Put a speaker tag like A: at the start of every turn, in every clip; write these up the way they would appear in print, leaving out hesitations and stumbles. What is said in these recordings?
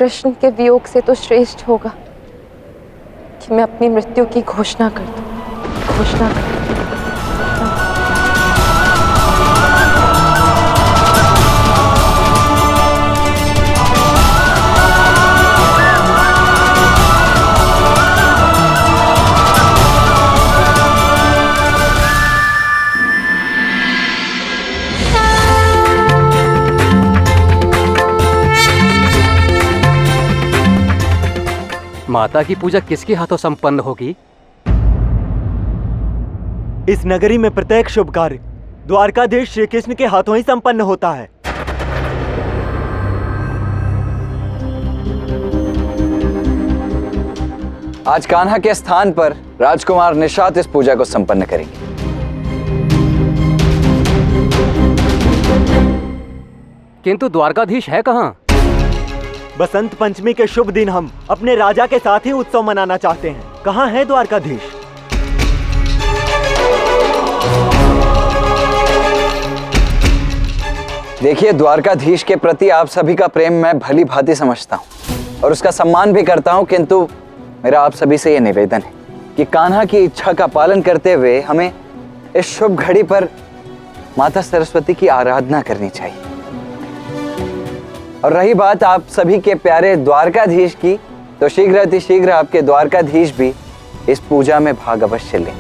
A: कृष्ण के वियोग से तो श्रेष्ठ होगा कि मैं अपनी मृत्यु की घोषणा कर दूं, घोषणा कर दूं।
B: माता की पूजा किसके हाथों संपन्न होगी?
C: इस नगरी में प्रत्येक शुभ कार्य द्वारकाधीश श्री कृष्ण के हाथों ही संपन्न होता है।
D: आज कान्हा के स्थान पर राजकुमार निशात इस पूजा को संपन्न करेंगे।
B: किंतु द्वारकाधीश है कहाँ?
C: बसंत पंचमी के शुभ दिन हम अपने राजा के साथ ही उत्सव मनाना चाहते हैं। कहाँ है द्वारकाधीश?
D: देखिए, द्वारकाधीश के प्रति आप सभी का प्रेम मैं भली भांति समझता हूँ और उसका सम्मान भी करता हूँ, किंतु मेरा आप सभी से यह निवेदन है कि कान्हा की इच्छा का पालन करते हुए हमें इस शुभ घड़ी पर माता सरस्वती की आराधना करनी चाहिए। और रही बात आप सभी के प्यारे द्वारकाधीश की, तो शीघ्र अति शीघ्र आपके द्वारकाधीश भी इस पूजा में भाग अवश्य लें।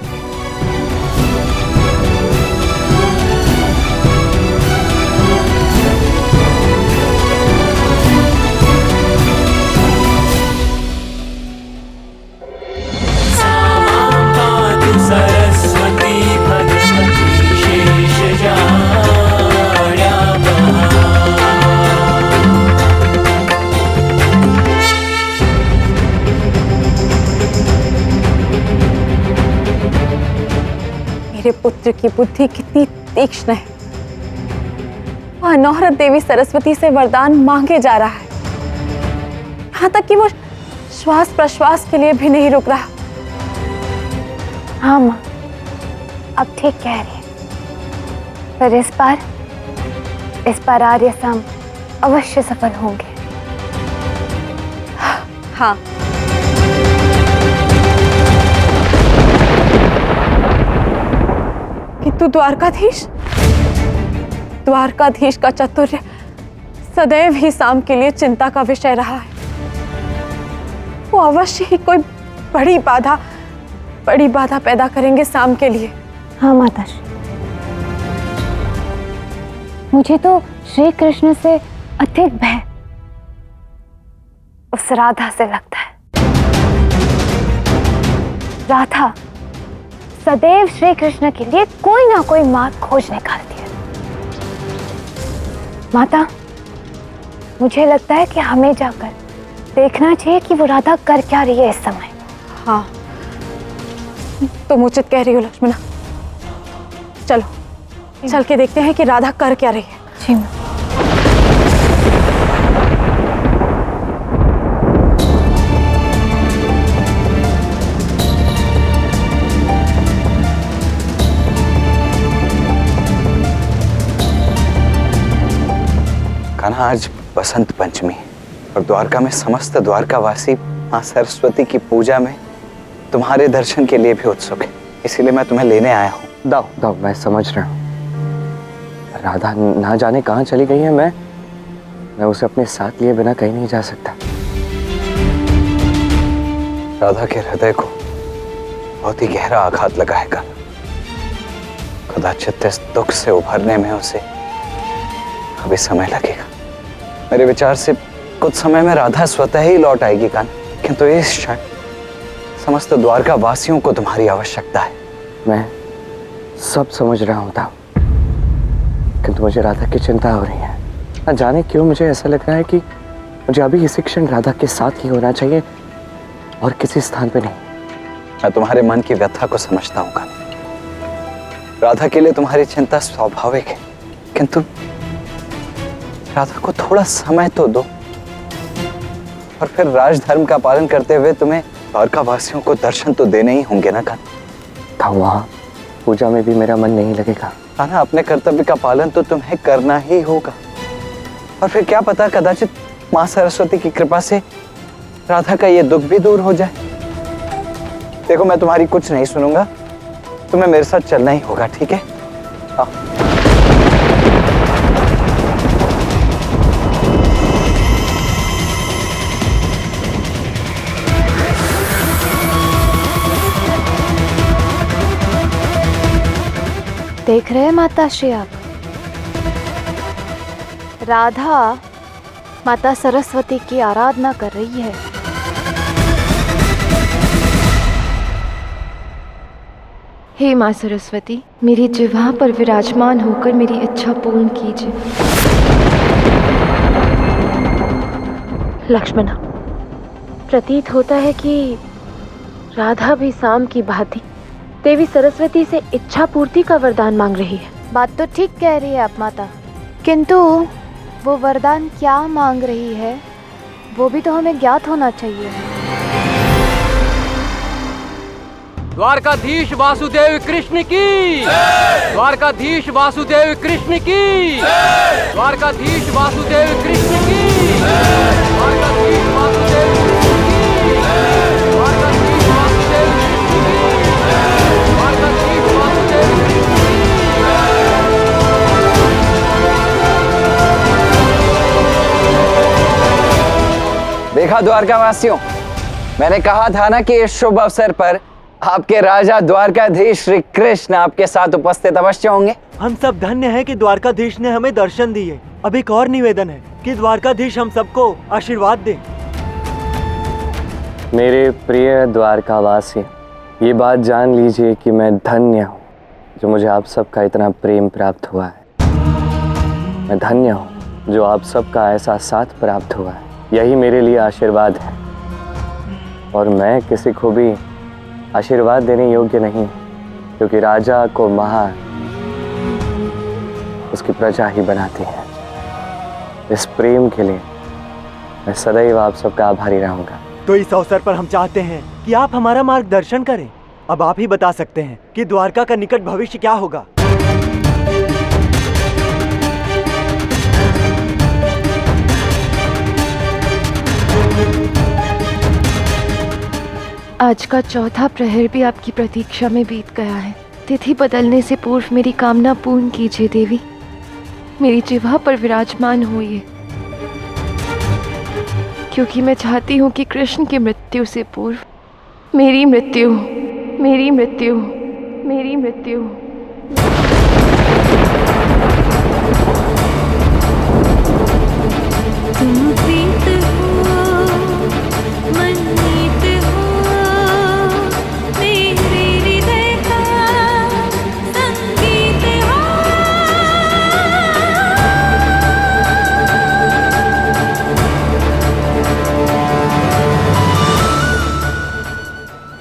A: मेरे पुत्र की बुद्धि कितनी तीक्ष्ण है। वह अनौरत देवी सरस्वती से वरदान मांगे जा रहा है, यहाँ तक कि वो श्वास प्रश्वास के लिए भी नहीं रुक रहा।
E: हाँ माँ, अब ठीक कह रही है। पर इस बार आर्य सम अवश्य सफल होंगे।
A: हाँ, किंतु द्वारकाधीश का चातुर्य सदैव ही साम के लिए चिंता का विषय रहा है। वो अवश्य ही कोई बड़ी बाधा पैदा करेंगे साम के लिए।
E: हाँ माताश्री, मुझे तो श्री कृष्ण से अधिक भय उस राधा से लगता है। राधा सदैव श्री कृष्ण के लिए कोई ना कोई मार्ग खोज निकालती है। माता, मुझे लगता है कि हमें जाकर देखना चाहिए कि वो राधा कर क्या रही है इस समय।
A: हाँ, तुम उचित कह रही हो लक्ष्मणा। चलो चल के देखते हैं कि राधा कर क्या रही है।
E: जी माँ।
D: कान्हा, आज बसंत पंचमी और द्वारका में समस्त द्वारकावासी मां सरस्वती की पूजा में तुम्हारे दर्शन के लिए भी उत्सुक है, इसीलिए मैं तुम्हें लेने आया हूँ।
F: दाऊ, मैं समझ रहा हूँ। राधा ना जाने कहाँ चली गई है। मैं उसे अपने साथ लिए बिना कहीं नहीं जा सकता।
D: राधा के हृदय को बहुत ही गहरा आघात लगा है कान्हा। कदाचित इस दुख से उभरने में उसे अभी समय लगेगा। मेरे विचार से कुछ समय में राधा स्वतः ही लौट आएगी कान्हा, किंतु इस क्षण समस्त द्वारका वासियों को तुम्हारी आवश्यकता है।
F: मैं सब समझ रहा हूँ दाऊ, किंतु मुझे राधा की चिंता हो रही है। न जाने क्यों मुझे ऐसा लग रहा है कि मुझे अभी इसी क्षण राधा के साथ ही होना चाहिए और किसी स्थान पे नहीं।
D: मैं तुम्हारे मन की व्यथा को समझता हूँ कान्हा। राधा के लिए तुम्हारी चिंता स्वाभाविक है, किंतु राधा को थोड़ा समय तो दो और फिर राजधर्म का पालन करते हुए तुम्हें द्वारका वासियों को दर्शन तो देने ही होंगे ना कान्हा।
F: वहाँ पूजा में भी मेरा मन नहीं लगेगा।
D: कान्हा, अपने कर्तव्य का पालन तो तुम्हें करना ही होगा और फिर क्या पता कदाचित माँ सरस्वती की कृपा से राधा का ये दुख भी दूर हो जाए। देखो, मैं तुम्हारी कुछ नहीं सुनूंगा, तुम्हें मेरे साथ चलना ही होगा, ठीक है? आओ।
E: देख रहे हैं माताश्री आप, राधा माता सरस्वती की आराधना कर रही है।
G: हे माँ सरस्वती, मेरी जिह्वा पर विराजमान होकर मेरी इच्छा पूर्ण कीजिए।
H: लक्ष्मणा, प्रतीत होता है कि राधा भी शाम की भांति देवी सरस्वती से इच्छा पूर्ति का वरदान मांग रही है।
E: बात तो ठीक कह रही है आप माता, किंतु वो वरदान क्या मांग रही है वो भी तो हमें ज्ञात होना चाहिए।
B: द्वारकाधीश वासुदेव कृष्ण की, द्वारकाधीश वासुदेव कृष्ण की, द्वारकाधीश वासुदेव कृष्ण की, द्वारकाधीश वासुदेव कृष्ण की, द्वारकाधीश वासुदेव कृष्ण की, द्वारकाधीश वासुदेव कृष्ण की।
D: देखा द्वारकावासियों, मैंने कहा था ना कि इस शुभ अवसर पर आपके राजा द्वारकाधीश श्री कृष्ण आपके साथ उपस्थित अवश्य होंगे।
C: हम सब धन्य हैं कि द्वारकाधीश ने हमें दर्शन दिए। अब एक और निवेदन है कि द्वारकाधीश हम सबको आशीर्वाद दे।
F: मेरे प्रिय द्वारकावासी, ये बात जान लीजिए कि मैं धन्य हूँ जो मुझे आप सबका इतना प्रेम प्राप्त हुआ है। मैं धन्य हूँ जो आप सबका ऐसा साथ प्राप्त हुआ है। यही मेरे लिए आशीर्वाद है, और मैं किसी को भी आशीर्वाद देने योग्य नहीं, क्योंकि राजा को महान उसकी प्रजा ही बनाती है। इस प्रेम के लिए मैं सदैव आप सबका आभारी रहूंगा।
C: तो इस अवसर पर हम चाहते हैं कि आप हमारा मार्गदर्शन करें। अब आप ही बता सकते हैं कि द्वारका का निकट भविष्य क्या होगा।
G: आज का चौथा प्रहर भी आपकी प्रतीक्षा में बीत गया है। तिथि बदलने से पूर्व मेरी कामना पूर्ण कीजिए देवी। मेरी जिह्वा पर विराजमान होइए, क्योंकि मैं चाहती हूँ कि कृष्ण की मृत्यु से पूर्व मेरी मृत्यु, मेरी मृत्यु, मेरी मृत्यु।
I: तुम प्रीत हो, मनमीत हो, मेरे हृदय का संगीत हो।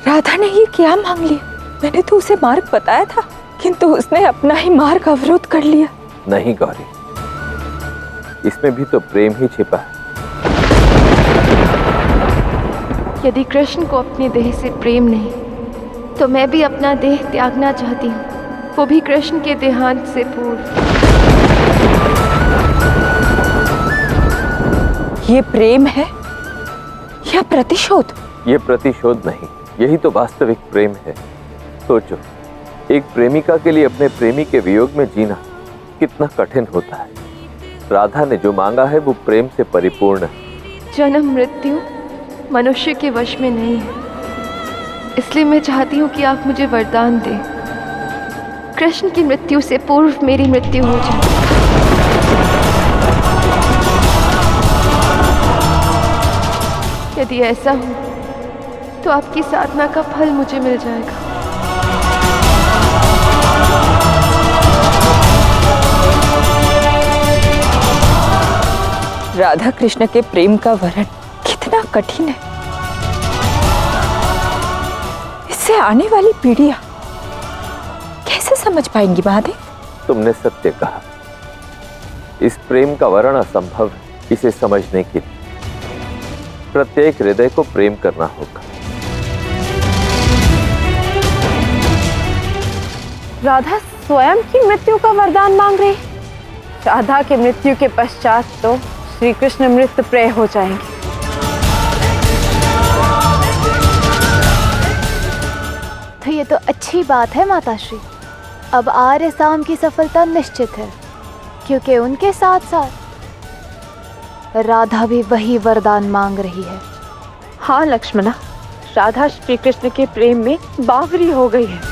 A: राधा ने ये क्या मांग लिया? मैंने तो उसे मार्ग बताया था, किंतु उसने अपना ही मार्ग अवरोध कर लिया।
J: नहीं गौरी, इसमें भी तो प्रेम ही छिपा है।
G: यदि कृष्ण को अपने देह से प्रेम नहीं, तो मैं भी अपना देह त्यागना चाहती हूँ, वो भी कृष्ण के देहांत से पूर्व।
A: ये प्रेम है या प्रतिशोध?
J: ये प्रतिशोध नहीं, यही तो वास्तविक प्रेम है। सोचो, एक प्रेमिका के लिए अपने प्रेमी के वियोग में जीना कितना कठिन होता है। राधा ने जो मांगा है वो प्रेम से परिपूर्ण है।
G: जन्म मृत्यु मनुष्य के वश में नहीं है, इसलिए मैं चाहती हूँ कि आप मुझे वरदान दें, कृष्ण की मृत्यु से पूर्व मेरी मृत्यु हो जाए। यदि ऐसा हो तो आपकी साधना का फल मुझे मिल जाएगा।
A: राधा कृष्ण के प्रेम का वर्णन कितना कठिन है। इससे आने वाली पीढ़ियां कैसे समझ पाएंगी महादेव?
J: तुमने सत्य कहा, इस प्रेम का वर्णन असंभव है। इसे समझने के लिए प्रत्येक हृदय को प्रेम करना होगा।
A: राधा स्वयं की मृत्यु का वरदान मांग रही। राधा की मृत्यु के पश्चात तो श्री कृष्ण मृत प्रेय हो जाएंगे।
E: तो ये तो अच्छी बात है माताश्री। अब आर्य साम की सफलता निश्चित है, क्योंकि उनके साथ साथ राधा भी वही वरदान मांग रही है।
H: हाँ लक्ष्मणा, राधा श्री कृष्ण के प्रेम में बावरी हो गई है।